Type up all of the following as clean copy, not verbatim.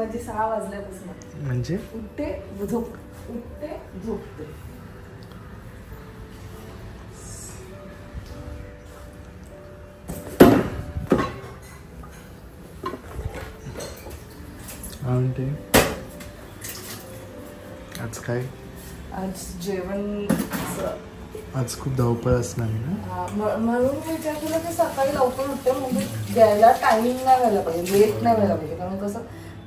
माझी 6 वाजल्यापासून म्हणजे उठते झोपते. म्हणते आज काय? आज जेवण आज खूप धावपळ असणार ना, म्हणून विचार केला की सकाळी लवकर उठते म्हणजे द्यायला टायमिंग नाही व्हायला पाहिजे, लेट नाही व्हायला पाहिजे. कारण कसं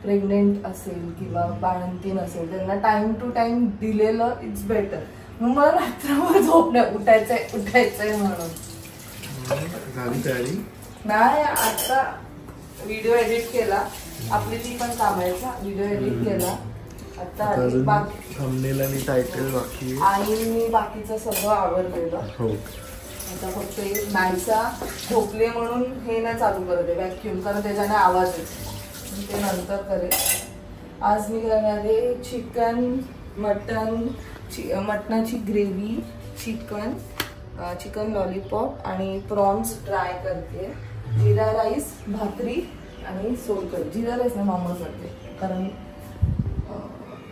प्रेग्नेंट असेल किंवा बाळंतीण असेल त्यांना टाइम टू टाइम दिलेलं इट्स बेटर. मग मला रात्रभर झोप नाही, उठायचंय म्हणून झाली तयारी नाही. आता व्हिडिओ एडिट केला, आपली ती पण कामायचा व्हिडिओ एडिट केला. आता थंबनेल आणि टायटल बाकी आईने बाकीचं सगळं आवडलेलं. हो आता फक्त नाहीचा झोपले म्हणून हे नाही चालू करते व्हॅक्यूम, कारण त्याच्याने आवाज येतो, ते नंतर करेल. आज मी करणार आहे मटणाची ग्रेव्ही, चिकन लॉलीपॉप आणि प्रॉन्स ट्राय करते. जिरा राईस, भाकरी आणि सोलकढी. जिरा राईस ना मामा करते कारण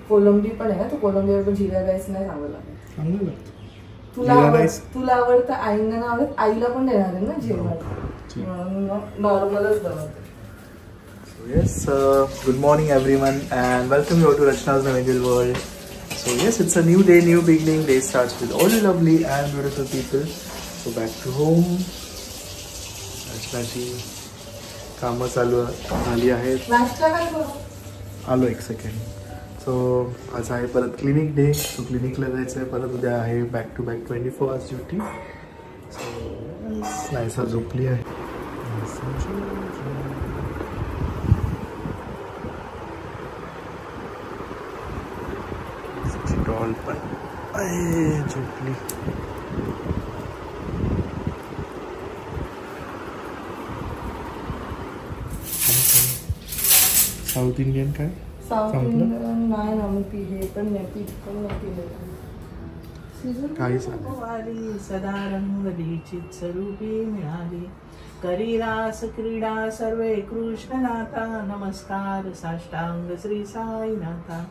कोलंबी पण आहे ना, तो कोलंबीवर जिरा राईस नाही चांगला. तुला आवडतं, आईला नाही आवडत, आईला पण देणार आहे ना जेवण, म्हणून नॉर्मलच बनवते. Yes, good morning everyone and welcome you all to Rachna's Navangel World. So yes, it's a new day, new beginning. Day starts with all you lovely and beautiful people. So back to home. रचनाची कामं चालू झाली आहेत. नाश्ता काय करू? आलो एक second. So आज आहे परत क्लिनिक डे. सो क्लिनिकला जायचं आहे परत. उद्या आहे back to back 24 hours duty. So नाहीसा झोपली आहे. डॉल पण झोपली. साऊथ इंडियन काय? साऊथ इंडियन नाही ना, मी हे पण नाही पीठ पण नाही वारी सदा रंगली स्वरूपी मिळाली. करी रास क्रीडा सर्वे कृष्ण नाथा. नमस्कार साष्टांग श्री साईनाथा.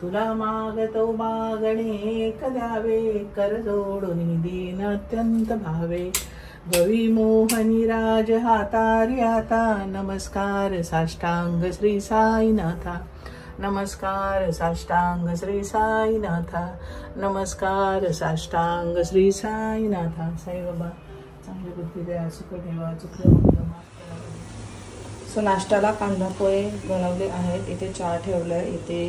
तुला मागतो मागणे एक द्यावे. कर जोडून दीन अत्यंत भावे. भवी मोहनी राज हातारी आता. नमस्कार साष्टांग श्री साईनाथा. नमस्कार साष्टांग श्री साईनाथा. नमस्कार साष्टांग श्री साईनाथा. साईबाबा चांगली बुद्धी द्या, सुख ठेवा, चुकलं. सो नाश्त्याला कांदा पोहे बनवले आहेत. इथे चहा ठेवलाय, इथे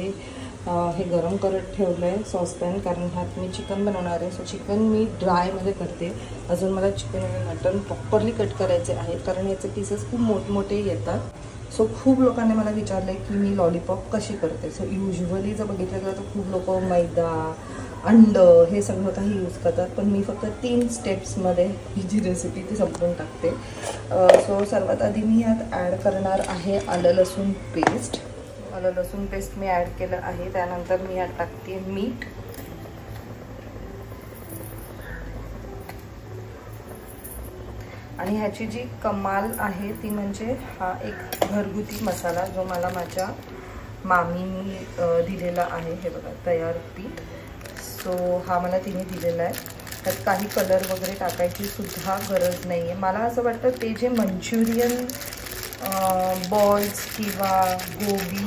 हे गरम करत ठेवलंय सॉसपॅन, कारण ह्यात मी चिकन बनवणार आहे. सो चिकन मी ड्रायमध्ये करते. अजून मला चिकन आणि मटन प्रॉपरली कट करायचे आहे, कारण याचे पीसेस खूप मोठमोठे येतात. सो खूप लोकांनी मला विचारलं आहे की मी लॉलीपॉप कशी करते. सो युजली जर बघितलं गेलं तर खूप लोक मैदा, अंड हे सगळं काही यूज करतात, पण मी फक्त 3 स्टेप्समध्ये ही जी रेसिपी ती संपवून टाकते. सो सर्वात आधी मी यात ॲड करणार आहे आलं लसूण पेस्ट. आलं लसूण पेस्ट मी ॲड केलं आहे. त्यानंतर मी यात टाकते मीठ, आणि ह्याची जी कमाल आहे ती म्हणजे हा एक घरगुती मसाला जो मला माझ्या मामीनी दिलेला आहे. हे बघा तयार पीठ. सो हा मला तिने दिलेला आहे. त्यात काही कलर वगैरे टाकायची सुद्धा गरज नाही आहे. मला असं वाटतं ते जे मंचुरियन बॉल्स किंवा गोबी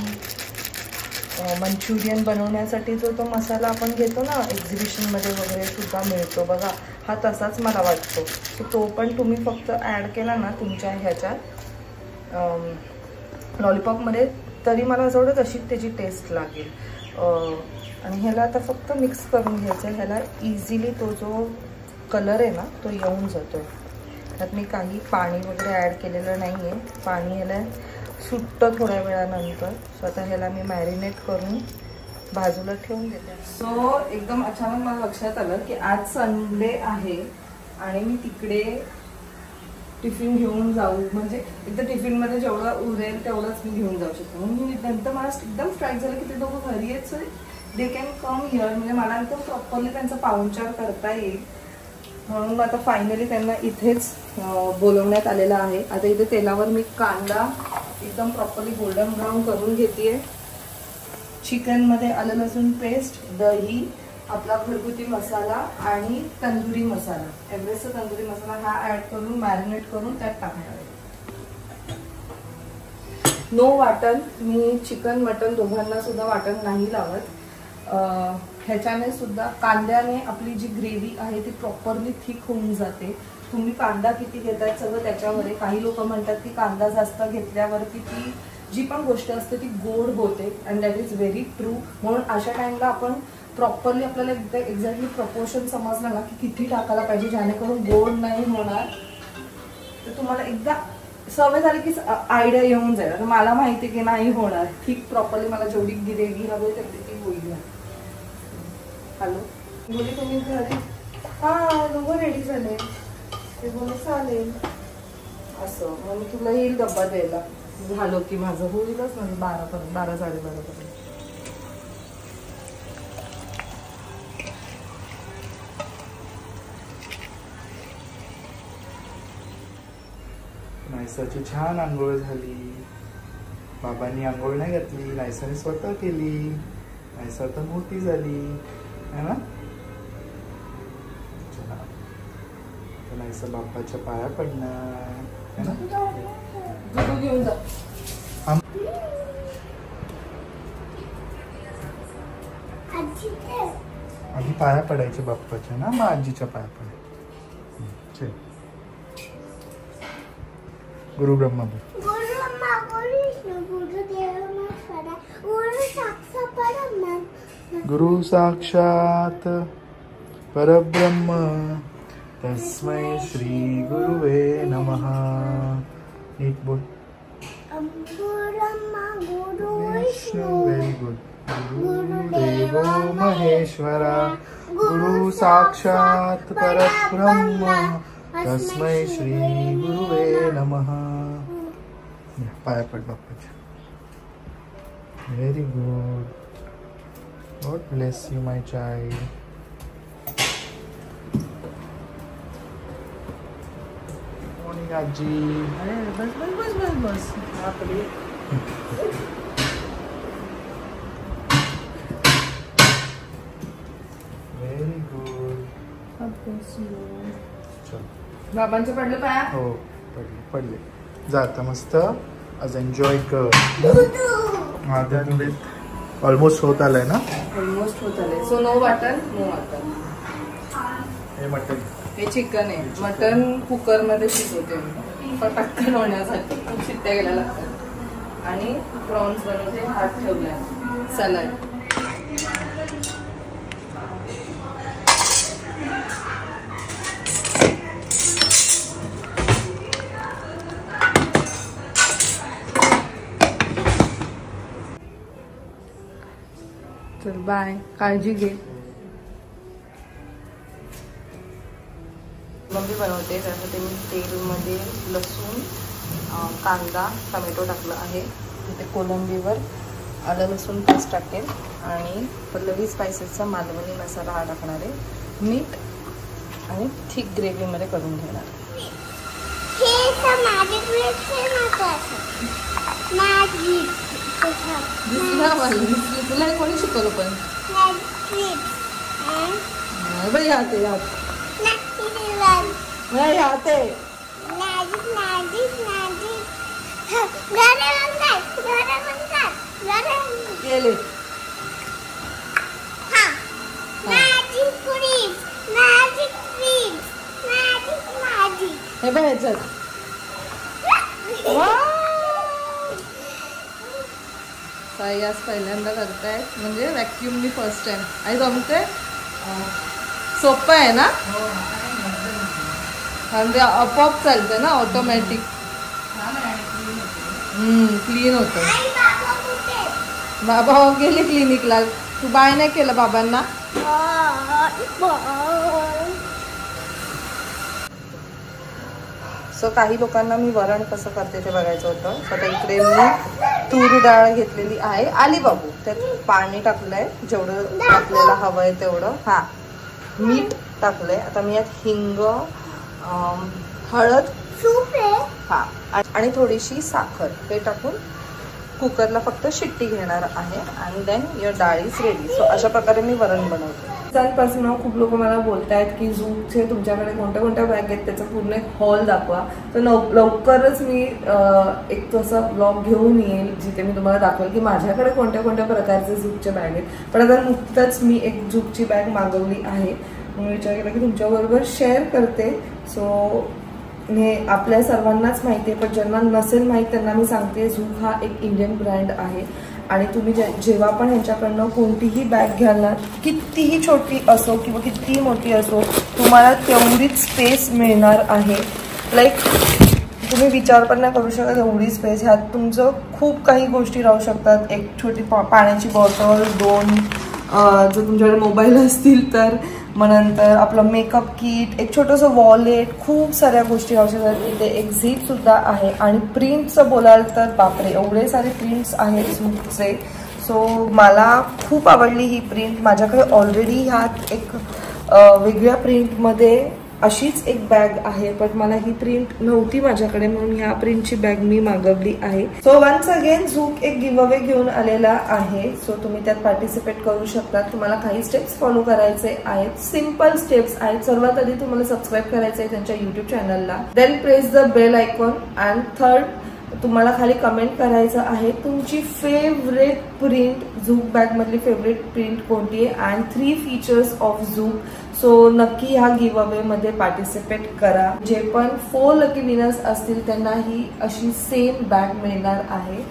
मंचुरियन बनवण्यासाठी जो तो मसाला आपण घेतो ना एक्झिबिशनमध्ये वगैरे सुद्धा मिळतो बघा, हा तसाच मला वाटतो. सो तो पण तुम्ही फक्त ॲड केला ना तुमच्या ह्याच्यात लॉलीपॉपमध्ये, तरी मला असं वाटतं तशीच त्याची टेस्ट लागेल. आणि ह्याला आता फक्त मिक्स करून घ्यायचं आहे. ह्याला इझिली तो जो कलर आहे ना तो येऊन जातो. त्यात मी काही पाणी वगैरे ॲड केलेलं नाही आहे. पाणी ह्याला सुटतं थोड्या वेळानंतर. सो आता ह्याला मी मॅरिनेट करून बाजूला ठेवून देते. सो एकदम अचानक मला लक्षात आलं की आज संडे आहे आणि मी तिकडे टिफिन घेऊन जाऊ, म्हणजे एकदा टिफिनमध्ये जेवढं उरेल तेवढंच मी घेऊन जाऊ शकतो. म्हणून मी नंतर मला एकदम स्ट्राईक झालं की ते दोघं घरी आहेत, दे कॅन कम हिअर, म्हणजे मला एकदम प्रॉपरली त्यांचा पाहुणचार करता येईल. म्हणून आता फायनली त्यांना इथेच बोलवण्यात आलेलं आहे. आता इथे तेलावर मी कांदा एकदम प्रॉपरली गोल्डन ब्राऊन करून घेतेय. चिकनमध्ये आलं लसूण पेस्ट, दही, आपला घरगुती मसाला आणि तंदुरी मसाला, एव्हरेस्टचा तंदुरी मसाला हा ऍड करून मॅरिनेट करून त्यात टाकणार आहे. नो वाटण, मी चिकन मटन दोघांना सुद्धा वाटण नाही लावत. ह्याच्याने सुद्धा कांद्याने आपली जी ग्रेव्ही आहे ती प्रॉपरली थिक होऊन जाते. तुम्ही कांदा किती घेताय सगळं त्याच्यावर आहे. काही लोक म्हणतात की कांदा जास्त घेतल्यावरती ती जी पण गोष्ट असते ती गोड होते, and that is very true. म्हणून अशा टाइमला आपण प्रॉपरली आपल्याला एकदा एक्झॅक्टली प्रपोर्शन समजलं ना की किती टाकायला पाहिजे जेणेकरून गोड नाही होणार. तर तुम्हाला एकदा सवय झाली की आयडिया येऊन जाईल. मला माहिती की नाही होणार ठीक प्रॉपरली, मला जेवढी ग्रेव्ही हवी तेवढी ती होईल. हॅलो बोली तुम्ही घरी? हा दोघं रेडी झाले. ते बोल चालेल असं, मग तुला येईल डब्बा द्यायला. झालं की माझं होईलच म्हणजे 12 12:30 पर्यंत. नायसाची छान आंघोळ झाली. बाबांनी आंघोळ नाही घातली, नायसाने स्वतः केली. नायसा तर मोठी झाली है ना. नायसा बाप्पाच्या पाया पडणार है ना. घेऊन जा. आधी पाया पडायचे बाप्पाच्या ना, मग आजीच्या पाया पडायचे. गुरु ब्रह्मा गुरु साक्षात परब्रह्म तस्मै श्री गुरुवे नमः. एक बोल. Very good. गुरुदेवो महेश्वरा गुरु साक्षात परब्रह्म तस्मै श्री गुरुवे नमः. पाया पड बाप्पाच्या. Very good. God bless you my child. Morning आजी. बस बस बस बस बस आपली व्हेरी गुड. बाबांचे पडले पाया. हो पडले. जा आता मस्त आज एन्जॉय कर. ऑलमोस्ट होत आलंय ना. ऑलमोस्ट होत आले. सो नो वाटण. हे मटन, हे चिकन आहे. मटन कुकर मध्ये शिजवते मी पटकन होण्यासाठी. खूप शिट्ट्या गेल्या लागतात. आणि प्रॉन्स बनवते. भात ठेवलाय. सलाड. चल बाय. काळजी घे. मम्मी बनवते त्यासाठी मी तेलमध्ये लसूण, कांदा, टोमॅटो टाकलं आहे. तिथे कोलंबीवर आलं लसूण पेस्ट टाकेल आणि पल्लवी स्पायसेसचा मालवणी मसाला हा टाकणार आहे. मीठ आणि थिक ग्रेव्हीमध्ये करून घेणार. तुला कोणी शिकवलं पण बाई. याते गेले. हे बघ ह्याच्यात ताई आज पहिल्यांदा करतायत म्हणजे व्हॅक्युमनी फर्स्ट टाइम. आई जमते. सोपं आहे ना. म्हणजे आपोआप चालते ना ऑटोमॅटिक. क्लीन होतं. बाबा गेले क्लिनिकला. तू बाय नाही केलं बाबांना. सो काही लोकांना मी वरण कसं करते ते बघायचं होतं. आता इकडे मी तूर डाळ घेतलेली आहे. आली बाबू. त्यात पाणी टाकलंय जेवढं आपल्याला हवंय तेवढं. हा मीठ टाकलंय. आता मी यात हिंग, हळद, हा आणि थोडीशी साखर हे टाकून कुकरला फक्त शिट्टी घेणार आहे आणि देन युअर डाळ इज रेडी. सो अशा प्रकारे मी वरण बनवते. त्यापासून खूप लोक मला बोलत आहेत की झूकचे तुमच्याकडे कोणत्या कोणत्या बॅग आहेत त्याचा पूर्ण एक हॉल दाखवा. तर लवकरच मी एक तसा ब्लॉग घेऊन येईल जिथे मी तुम्हाला दाखवेल की माझ्याकडे कोणत्या कोणत्या प्रकारचे झूकचे बॅग आहेत. पण आता नुकतंच मी एक झूकची बॅग मागवली आहे म्हणून विचार केला की तुमच्याबरोबर शेअर करते. सो हे आपल्या सर्वांनाच माहिती आहे पण ज्यांना नसेल माहीत त्यांना मी सांगते झूक हा एक इंडियन ब्रँड आहे आणि तुम्ही जेव्हा पण ह्यांच्याकडनं कोणतीही बॅग घ्याल ना कितीही छोटी असो किंवा कितीही मोठी असो तुम्हाला तेवढीच स्पेस मिळणार आहे. लाईक तुम्ही विचार पण नाही करू शकत एवढी स्पेस. ह्यात तुमचं खूप काही गोष्टी राहू शकतात. एक छोटी पाण्याची बॉटल, 2 जर तुमच्याकडे मोबाईल असतील तर, मग नंतर आपलं मेकअप किट, एक छोटंसं वॉलेट, खूप साऱ्या गोष्टी राहू शकतात. तिथे एक झीप सुद्धा आहे आणि प्रिंटचं बोलाल तर बापरे एवढे सारे प्रिंट्स आहेत झूकचे. सो मला खूप आवडली ही प्रिंट. माझ्याकडे ऑलरेडी ह्यात एक वेगळ्या प्रिंटमध्ये अशीच एक बॅग आहे पण मला ही प्रिंट नव्हती माझ्याकडे म्हणून ह्या प्रिंटची बॅग मी मागवली आहे. सो वन्स अगेन झूक एक गिव्ह अवे घेऊन आलेला आहे. सो तुम्ही त्यात पार्टिसिपेट करू शकता. तुम्हाला काही स्टेप्स फॉलो करायचे आहेत. सिम्पल स्टेप्स आहेत. सर्वात आधी तुम्हाला सबस्क्राईब करायचं आहे त्यांच्या युट्यूब चॅनलला. Then press the bell icon and third तुम्हाला खाली कमेंट करायचं आहे तुमची फेवरेट प्रिंट, झूक बॅग मधली फेवरेट प्रिंट कोणती आहे and 3 features of Zouk. So नक्की ह्या गिव्ह अवे मध्ये पार्टिसिपेट करा. जे पण 4 लकी विनर्स असतील त्यांना ही अशी सेम बॅग मिळणार आहे.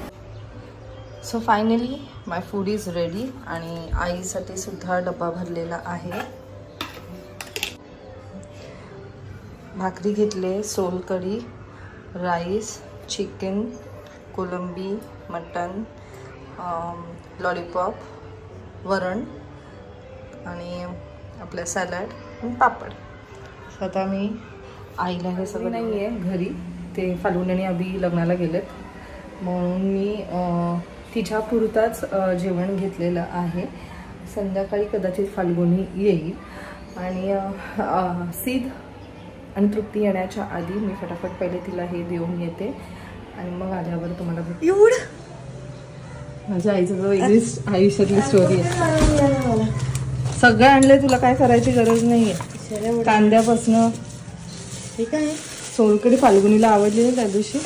So finally my food is ready आणि आईसाठी सुद्धा डब्बा भरलेला आहे. भाकरी घेतले, सोलकढी, राईस, चिकन, कोलंबी, मटन, लॉलीपॉप, वरण आणि आपलं सॅलड आणि पापड. आता मी आईला हे सगळं नाही आहे घरी, ते फाल्गुनी आणि अभि लग्नाला गेलेत म्हणून मी तिच्या पुरताच जेवण घेतलेलं आहे. संध्याकाळी कदाचित फाल्गुनी येईल आणि सीद आणि तृप्ती येण्याच्या आधी मी फटाफट पहिले तिला हे देऊन येते आणि मग आल्यावर तुम्हाला एवढं माझ्या आईचं जो वेगळीच आयुष्यातली स्टोरी आहे. सगळं आणलंय, तुला काय करायची गरज नाहीये. कांद्यापासनं ठीक आहे. सोलकढी फाल्गुनीला आवडली ना त्या दिवशी.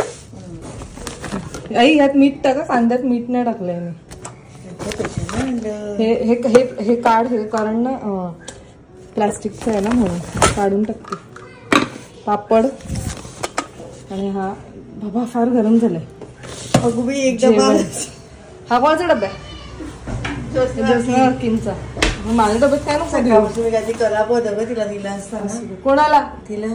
आई यात मीठ टाका, कांद्यात मीठ नाही टाकलंय मी. हे हे हे हे काढ, हे कारण ना प्लास्टिकचं आहे ना म्हणून काढून टाकते. पापड आणि हा बाबा फार गरम झालाय. अगो बाई एक डबा, हा कोणाचा डबा आहे? किमचा. माझ्या डब्यात काय नको खराब होतं ग, तिला दिला असताना. कोणाला? तिला.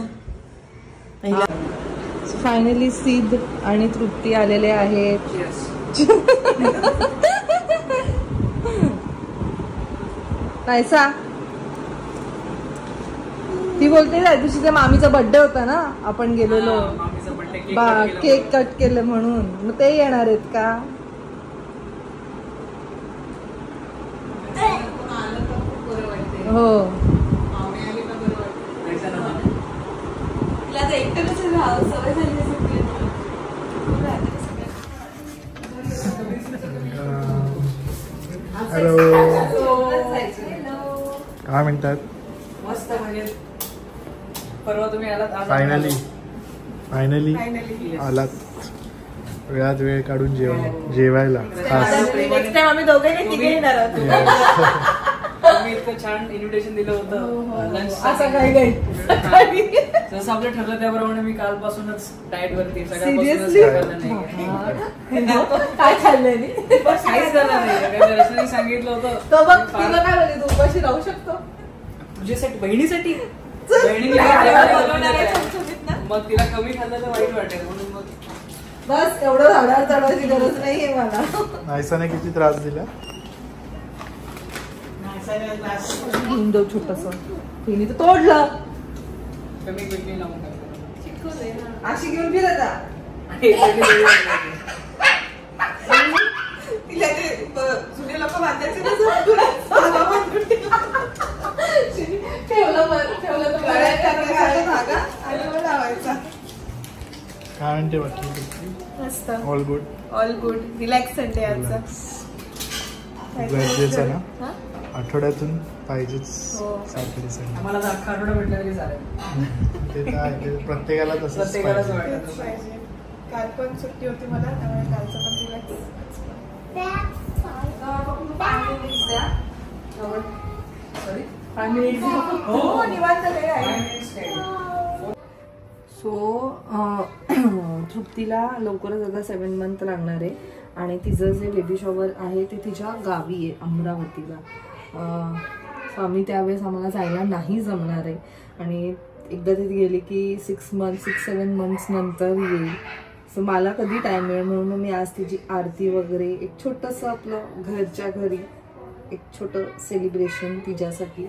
फायनली सीद आणि तृप्ती आलेले आहेत. पैसा ती बोलते त्या दिवशी त्या मामीचा बर्थडे होता ना, आपण गेलेलो केक कट केलं म्हणून, मग ते येणार आहेत का? हो हॅलो, काय म्हणतात? मस्त. म्हणजे परवा तुम्ही आलात, फायनली आलात. वेळात वेळ काढून जेवायला. नेक्स्ट टाइम आम्ही दोघे तिघे येणार आहोत. आम्ही इतकं छान इन्व्हिटेशन दिलं होतं लंच. असं काही जसं आपलं ठरलं त्याप्रमाणे मी कालपासूनच डाएट वरती. काय खाल्लं काहीच झालं नाही. दर्शनाने सांगितलं होतं तू उपाशी राहू शकतो तुझ्यासाठी, बहिणीसाठी. मग तिला कमी खाल्लं तर वाईट वाटेल म्हणून मग बस एवढं झाडावर चढवायची गरज नाहीये मला. नायसाने किती त्रास दिला. हिंदो छोटस तिने तर तोडलं. कमी बिल्डिंग लावून अशी घेऊन फिरता जुने लोक बांधायचे ठेवलं म्हणते बाकी? मस्त, all good. All good. Relax Sunday आजचा. गरजेचं ना, हा? आठवड्यातून पाहिजेच हो. Saturday Sunday. आम्हाला तर अख्खा आठवडा भेटला तरी चालेल. ते तर आहे, ते प्रत्येकाला तसंच प्रत्येकालाच पाहिजे. वाटतं तेच तसं. पाहिजे. काल पण सुट्टी होती मला, त्यामुळे कालचं पण रिलॅक्स. Sorry? 5 मिनिट. हो, निवांत वेळ आहे. सो तृप्तीला लवकरच आता 7 मंथ लागणार आहे आणि तिचं जे बेबी शॉवर आहे ते तिच्या गावी आहे अमरावतीला. सो आम्ही त्यावेळेस आम्हाला जायला नाही जमणार आहे आणि एकदा तिथे गेली की 6-7 मंथ्स नंतर येईल. सो मला कधी टाईम मिळेल म्हणून मी आज तिची आरती वगैरे एक छोटंसं आपलं घरच्या घरी एक छोटं सेलिब्रेशन तिच्यासाठी,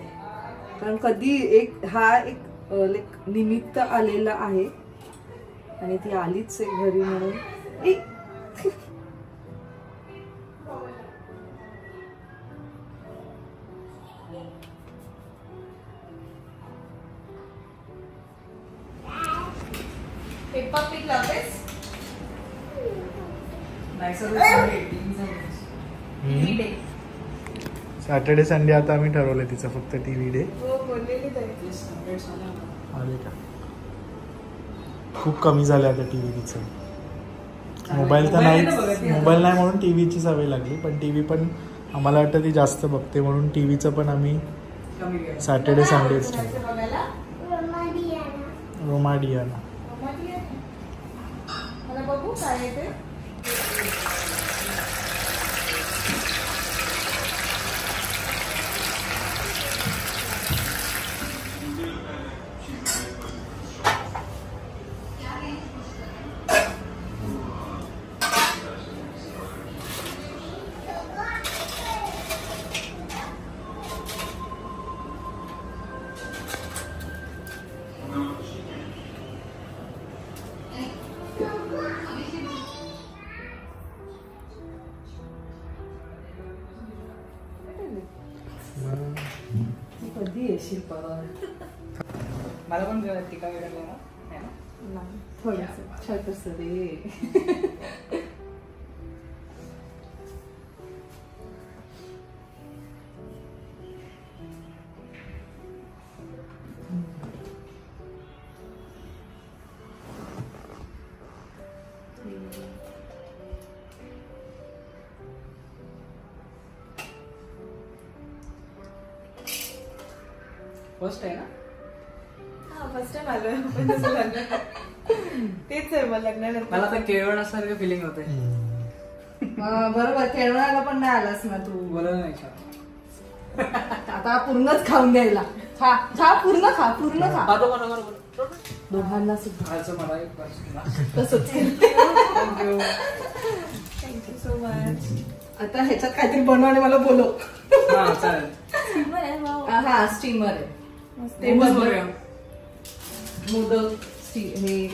कारण कधी एक लाईक निमित्त आलेलं आहे आणि ती आलीच आहे घरी म्हणून. पेप्पा पिग लावतेस? सॅटर्डे संडे आता आम्ही ठरवलंय तिचं फक्त टीव्ही डे. हो, बोललेली तरी. आले का? खूप कमी झालं आता टीव्ही तिचं. मोबाईल तर नाही, मोबाईल नाही म्हणून टीव्हीची सवय लागली, पण टीव्ही पण आम्हाला वाटतं ती जास्त बघते म्हणून टीव्हीचं पण आम्ही सॅटर्डे संडेच ठेवतो. बघायला रोमाडियाना. मला बघू काय येते. कधी येशील परत? मला पण टिका वेळ लागला ना. नाही, थोडंसं छोटंसं रे. फर्स्ट आहे ना? हा, फर्स्ट टाइम आलोय आपण तसं लग्न. तेच आहे मग लग्नानंतर. मला तर केळवण असल्यासारखं फिलिंग होते. बरोबर, खेळण्याला पण नाही आलास ना तू. बोलत नाही छान. आता पूर्णच खाऊन घ्यायला. खा पूर्ण खा, पूर्ण खा. बरोबर. दोघांना सुद्धा खायचं मला एक पाहिजे. तसंच. थँक्यू. Thank you so much. आता ह्याच्यात काहीतरी बनव आणि मला बोलव. हा चालेल. हा स्टीमर आहे ते मोमोज बनव. बघूया. मोदक हे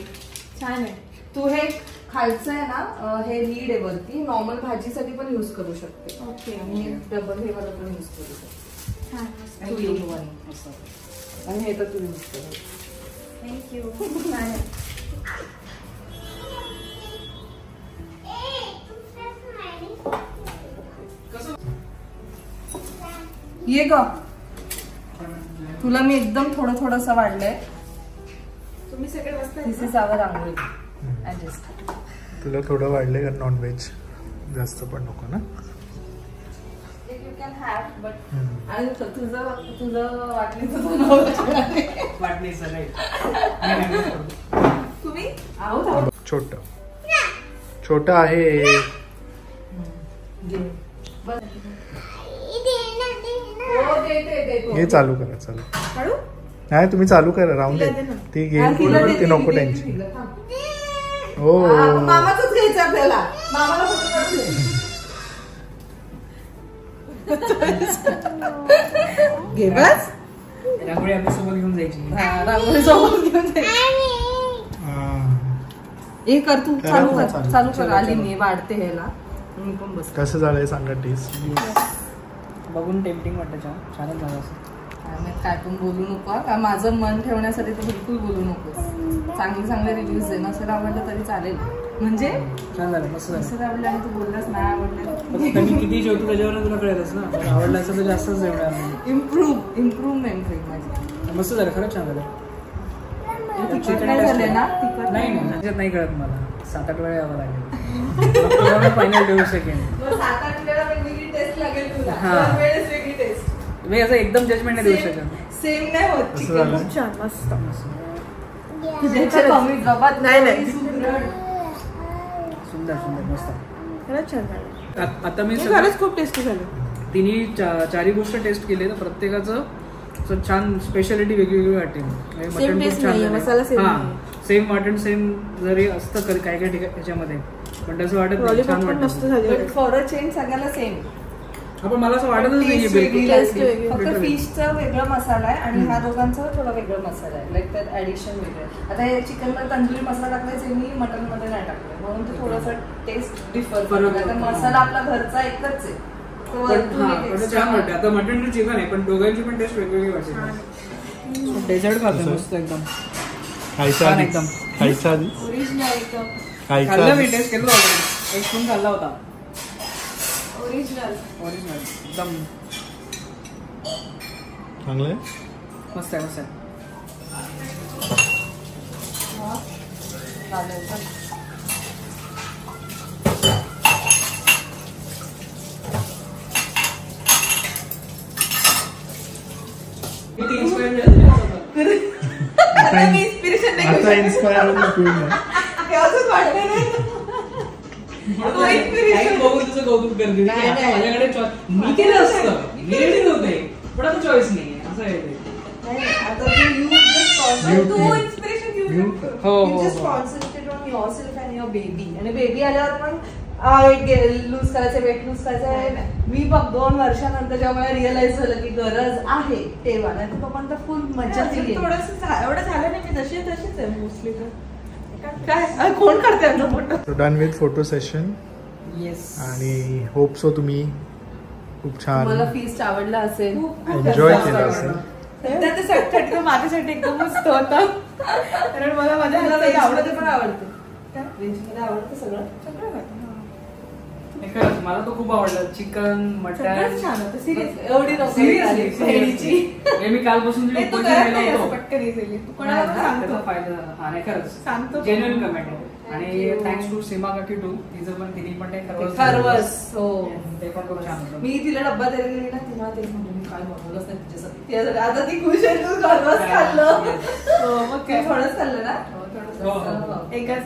छान आहे. तू हे खायचं आहे ना, हे लीड आहे वरती, नॉर्मल भाजीसाठी पण युज करू शकते ओके. आणि डबल हे वाला पण युज करू शकते. छान. Two in one. आणि हे तर तू युज कर. थँक्यू. छान आहे. ये ग, तुला मी एकदम थोडंसं वाढलंय. तुम्ही सगळे मस्त दिस इज आवर रांगोळी. ऍडजस्ट. तुला थोडं वाढलंय का नॉनव्हेज? जास्त पण नको ना. You can have but. हम्म. आणि तुझं वाटणीचं वाटणी सगळे. तुम्ही आहोत. छोट आहे. हे चालू करा. चालू हळू. नाही, तुम्ही चालू करा. राहून दे. तिला दे ना. ती घेईल पुढे, ती नको टेन्शन. हो मामाचंच घ्यायचं आपल्याला. मामाला घे बस. रांगोळी आपल्या सोबत घेऊन जायची. रांगोळी सोबत घेऊन हे कर तू. चालू कर. चालू कर. आली मी वाढते ह्याला. मी पण बस. कसं झालंय सांगा टेस्ट. बघून टेम्पटिंग वाटतं. छानच झालं असं. काय पण बोलू नको का, माझं मन ठेवण्यासाठी तर बिलकुल बोलू नकोस. चांगले रिव्ह्यूज दे, नसेल आवडलं तरी चालेल. म्हणजे छान झालं, मस्त झालं. नसेल आवडलं आणि तू बोललास नाही आवडलं, मी किती जेवतो त्याच्यावर तुला कळेलच ना. आवडलं असं तर जास्तच जेवणार नाही. इम्प्रूव्हमेंट होईल माझी. मस्त झालं, खरंच छान झालं. तिखट नाही झाले ना? तिखट नाही त्याच्यात नाही कळत मला. 7-8 वेळा यावं लागेल. फायनल देऊ शकेन. 7-8 वेळा वेगळी टेस्ट लागेल तुला. हा. वेळेस वेगळी टेस्ट. मी असं एकदम जजमेंट नाही देऊ शकत. सेम नाही होत. असं चिकन झालं? खूप छान मस्त. तुझ्याच्या कमी जबात नाही. सुंदर मस्त. खरंच छान झालं. आता मी खरंच खूप टेस्टी झालं. तिन्ही चारही गोष्ट टेस्ट केले तर प्रत्येकाचं असं छान स्पेशालिटी वेगळी वाटते. Same taste नाहीये, मसाला same नाहीये. सेम मटन सेम जरी असतं काय काय ठिकाणी त्याच्यामध्ये, पण तसं वाटत नाही. लॉलीपॉप छान पण मस्त वाटतं. झाले. फॉर अ चेंज सगळ्याला सेम. आपण मला असं वाटतच नाहीये टेस्ट वेगळी बिलकुल. लागते. वेगळी. फक्त Better. फिशचा वेगळा मसाला आहे आणि ह्या दोघांचा थोडा वेगळा मसाला आहे. लाईक त्यात ऍडिशन वेगळं आहे. आता हे चिकनला तंदुरी मसाला टाकलाय, मी मटन मध्ये नाही टाकलाय, म्हणून ते थोडासा टेस्ट डिफर फरक करतो. होतो. मसाला आपला घरचा एकच आहे. तो पण वरतून एक पण extra छान वाटतं. आता मटन टू चिकन आहे, पण दोघांची पण टेस्ट वेगवेगळी वाटते. डेझर्ट खातो मस्त एकदम. खायच्या छान आधी एकदम. खायच्या आधी ओरिजिनल एकदम. खायच्या खाल्लं मी, आधी टेस्ट केलं होतं. एक स्पून खाल्ला होता. ओरिजिनल. एकदम चांगलं आहे. मस्त आहे. चालेल. आता मी inspiration नाही घेऊ आता शकत. इन्स्पायर होऊन उपयोग नाही. हे असंच वाटतं नाही. तो inspiration. तुझं कौतुक करते. नाही, नाही. माझ्याकडे मी केलं असतं, मी रेडी होते, पण आता चॉईस नाही असं आहे ते. नाही, आता तू Mute. Inspiration घेऊ Mute. शकतो. हो You just concentrate on yourself and your baby. आणि बेबी आल्यावर पण वेट लूज करायचं. मी बघ 2 वर्षानंतर जेव्हा मला रिअलाइज झालं की गरज आहे तेव्हा, नाही तर पण फुल मजा केली. थोडंसं एवढं झालं नाही, मी तशीच आहे मोस्टली. काय कोण करते आपलं मोठं. Done with photo session yes. आणि होप सो तुम्ही खूप छान मला फीस्ट आवडला असेल. एन्जॉय केलं असेल. त्याच्यासाठी तो माझ्यासाठी एकदम मस्त होता. कारण मला माझ्या मला हाताचं व्हेजमध्ये आवडतं. पण आवडते. व्हेजमध्ये आवडतं सगळं. खरंच मला तो खूप आवडला. चिकन मटन सगळंच छान होतं. सिरियस एवढी नको. सिरियसली मी कालपासून नाही, तू करत नाही असं पटकन easily. तू कोणाला पण सांगतो. त्याचा फायदा झाला. हा नाही खरंच सांगतो. जेन्युइन कमेंट आहे. आणि थँक्स टू सीमा काकी टू, तिने पण ते खरवस. हो. ते पण खूप छान होतं. मी तिला डब्बा द्यायला गेली ना, तिला ते म्हणतो मी काय बनवलंच नाही तुझ्यासाठी. तिला आता ती खुश आहे, तू खरवस खाल्लं. हो, मग काय. तू थोडंच खाल्लं ना. हो. एकाच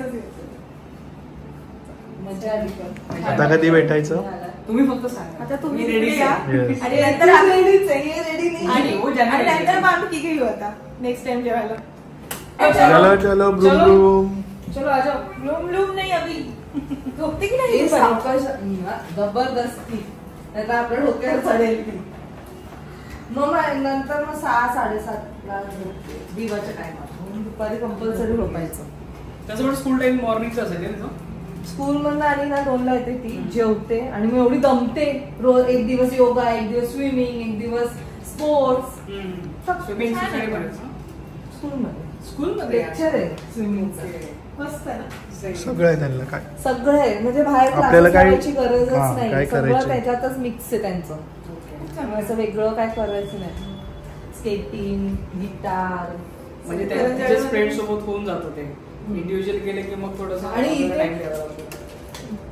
मजा आली पण. आता कधी भेटायचं? तुम्ही फक्त सांगा. आता तुम्ही मी रेडी या. Yes. आणि नंतर आम्ही रेडीच आहे, हे रेडी नाही. आणि हो, ज्यांना आणि ready नंतर आहे. मग आम्ही तिघे घेऊ आता नेक्स्ट टाइम जेवायला. चलो चलो ब्रूम चलो. ब्रूम. चलो आ जाओ. लूम नाही अभी झोपते की हे नाही सावकाश जबरदस्ती, नाही तर आपल्या डोक्यावर चढेल. मग नंतर मग 6-7:30 ला झोपते दिवाच्या टायमात. दुपारी कंपल्सरी झोपायचं. तसं पण स्कूल टाइम मॉर्निंगचं असेल ना. स्कूल मधून आली ना 2ला येते ती, जेवते आणि मी एवढी दमते. रोज एक दिवस योगा, एक दिवस स्विमिंग, एक दिवस स्पोर्ट्स. स्विमिंग स्कूलमध्ये लेक्चर आहे स्विमिंगचं. मस्त ना. सगळं आहे त्यांना काय. सगळं आहे, म्हणजे बाहेर आपल्याला क्लासेस काय- लावायची गरजच हा, नाही. काय सगळं करायचं. त्याच्यातच मिक्स आहे त्यांचं. असं वेगळं काय करायचं नाही. स्केटिंग, गिटार, म्हणजे त्यांच्या फ्रेंड सोबत होऊन जातो ते. इंडिव्हिज्युअल केले की मग थोडंसं आणि इथे- टाइम द्यावा लागतो.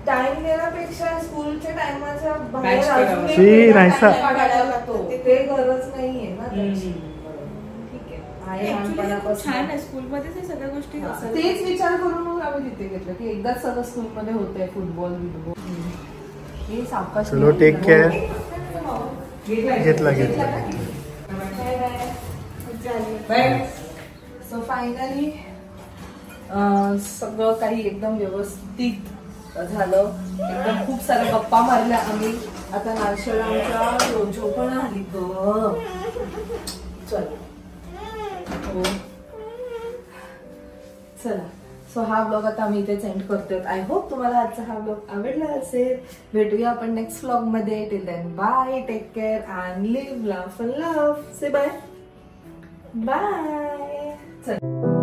टाइम देण्यापेक्षा स्कूलच्या टाइमाच्या Match बाहेर करावा. अजून एक शी, वेगळा नाहीसा. time काढायला लागतो. ते गरज नाहीये ना त्याची. ठीक आहे. Actually खूप लहानपणापासून. छान आहे स्कूलमध्ये ते सगळ्या गोष्टी हा, असायला. तेच विचार करून मग आम्ही तिथे घेतलं की एकदाच सगळं स्कूलमध्ये होतंय. फुटबॉल बिटबॉल. हे सावकाश चलो नाही. Take care. घेतला घेतला. बाय. सो फायनली सगळं काही एकदम व्यवस्थित झालं. एकदम खूप साऱ्या गप्पा मारल्या आम्ही. आता नाश्त्याला आमच्या रोजो पण आली ग. चल हो चला सो हा ब्लॉग आता आम्ही इथे एंड करतोय. आय होप तुम्हाला आजचा हा ब्लॉग आवडला असेल. भेटूया आपण नेक्स्ट ब्लॉग मध्ये. Till then bye, take care and live, laugh and love. Say bye bye. चल.